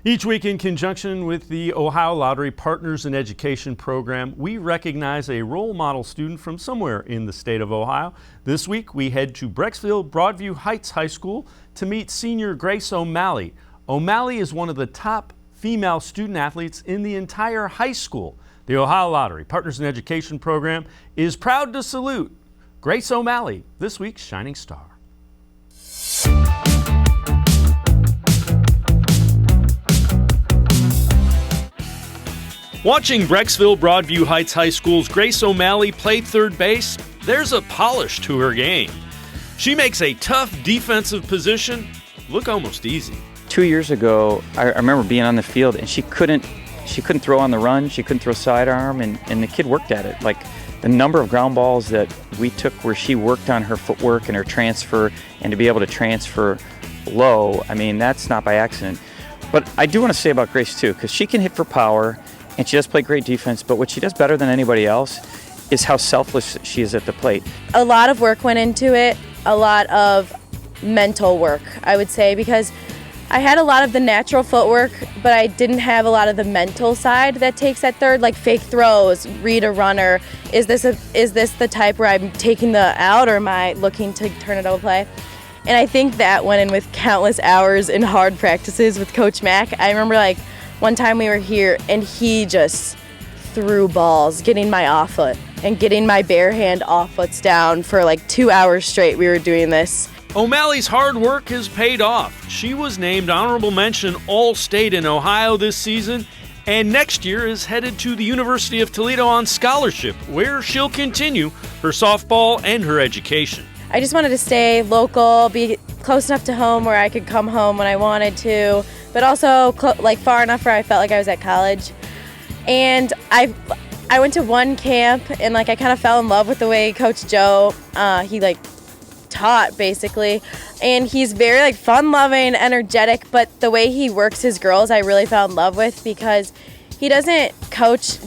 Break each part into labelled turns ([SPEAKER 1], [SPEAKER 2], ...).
[SPEAKER 1] Each week, in conjunction with the Ohio Lottery Partners in Education program, we recognize a role model student from somewhere in the state of Ohio. This week, we head to Brecksville-Broadview Heights High School to meet senior Grace O'Malley. O'Malley is one of the top female student athletes in the entire high school. The Ohio Lottery Partners in Education program is proud to salute Grace O'Malley, this week's Shining Star. Watching Brecksville-Broadview Heights High School's Grace O'Malley play third base, there's a polish to her game. She makes a tough defensive position look almost easy.
[SPEAKER 2] 2 years ago, I remember being on the field and she couldn't throw on the run, she couldn't throw sidearm, and the kid worked at it. Like the number of ground balls that we took where she worked on her footwork and her transfer, and to be able to transfer low, I mean, that's not by accident. But I do want to say about Grace too, because she can hit for power, and she does play great defense, but what she does better than anybody else is how selfless she is at the plate.
[SPEAKER 3] A lot of work went into it, a lot of mental work, I would say, because I had a lot of the natural footwork, but I didn't have a lot of the mental side that takes at third, like fake throws, read a runner. Is this the type where I'm taking the out, or am I looking to turn a double play? And I think that went in with countless hours in hard practices with Coach Mack. I remember like one time we were here and he just threw balls, getting my off foot and getting my bare hand off foots down for like 2 hours straight. We were doing this.
[SPEAKER 1] O'Malley's hard work has paid off. She was named honorable mention All-State in Ohio this season, and next year is headed to the University of Toledo on scholarship, where she'll continue her softball and her education.
[SPEAKER 3] I just wanted to stay local, be close enough to home where I could come home when I wanted to, but also like far enough where I felt like I was at college. And I went to one camp and like I kind of fell in love with the way Coach Joe, he like taught basically, and he's very like fun-loving, energetic, but the way he works his girls I really fell in love with, because he doesn't coach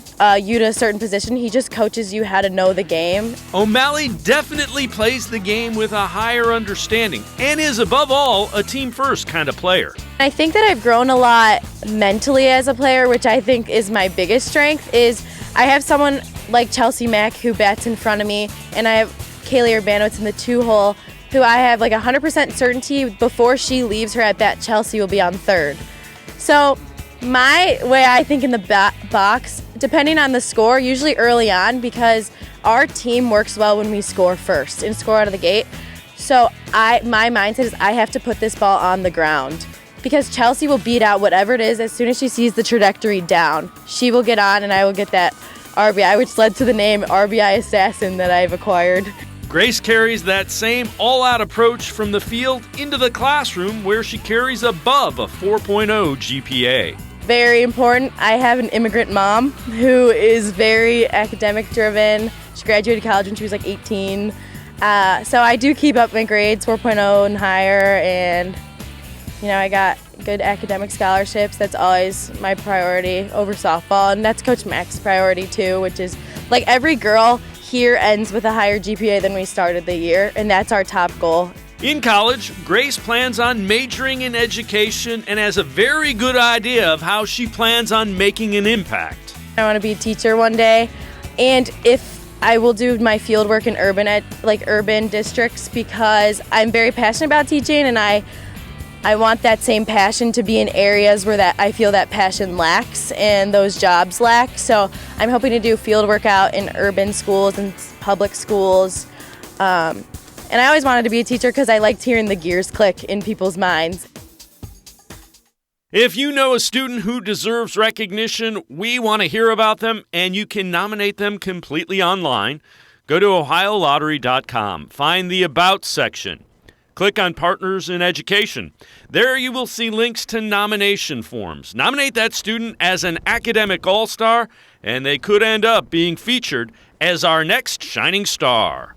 [SPEAKER 3] you to a certain position, he just coaches you how to know the game.
[SPEAKER 1] O'Malley definitely plays the game with a higher understanding and is above all a team-first kind of player.
[SPEAKER 3] I think that I've grown a lot mentally as a player, which I think is my biggest strength. Is I have someone like Chelsea Mack who bats in front of me, and I have Kaylee Urbanowitz in the 2-hole, who I have like 100% certainty before she leaves her at bat, Chelsea will be on third. So my way I think in the box, depending on the score, usually early on, because our team works well when we score first and score out of the gate. So my mindset is I have to put this ball on the ground, because Chelsea will beat out whatever it is as soon as she sees the trajectory down. She will get on and I will get that RBI, which led to the name RBI Assassin that I've acquired.
[SPEAKER 1] Grace carries that same all-out approach from the field into the classroom, where she carries above a 4.0 GPA.
[SPEAKER 3] Very important. I have an immigrant mom who is very academic driven. She graduated college when she was like 18. So I do keep up my grades, 4.0 and higher, and I got good academic scholarships. That's always my priority over softball, and that's Coach Mack's priority too, which is like every girl here ends with a higher GPA than we started the year, and that's our top goal.
[SPEAKER 1] In college, Grace plans on majoring in education and has a very good idea of how she plans on making an impact.
[SPEAKER 3] I want to be a teacher one day, and if I will do my field work in urban districts, because I'm very passionate about teaching, and I want that same passion to be in areas where that I feel that passion lacks and those jobs lack. So I'm hoping to do field work out in urban schools and public schools. And I always wanted to be a teacher because I liked hearing the gears click in people's minds.
[SPEAKER 1] If you know a student who deserves recognition, we want to hear about them, and you can nominate them completely online. Go to OhioLottery.com. Find the About section. Click on Partners in Education. There you will see links to nomination forms. Nominate that student as an academic all-star, and they could end up being featured as our next shining star.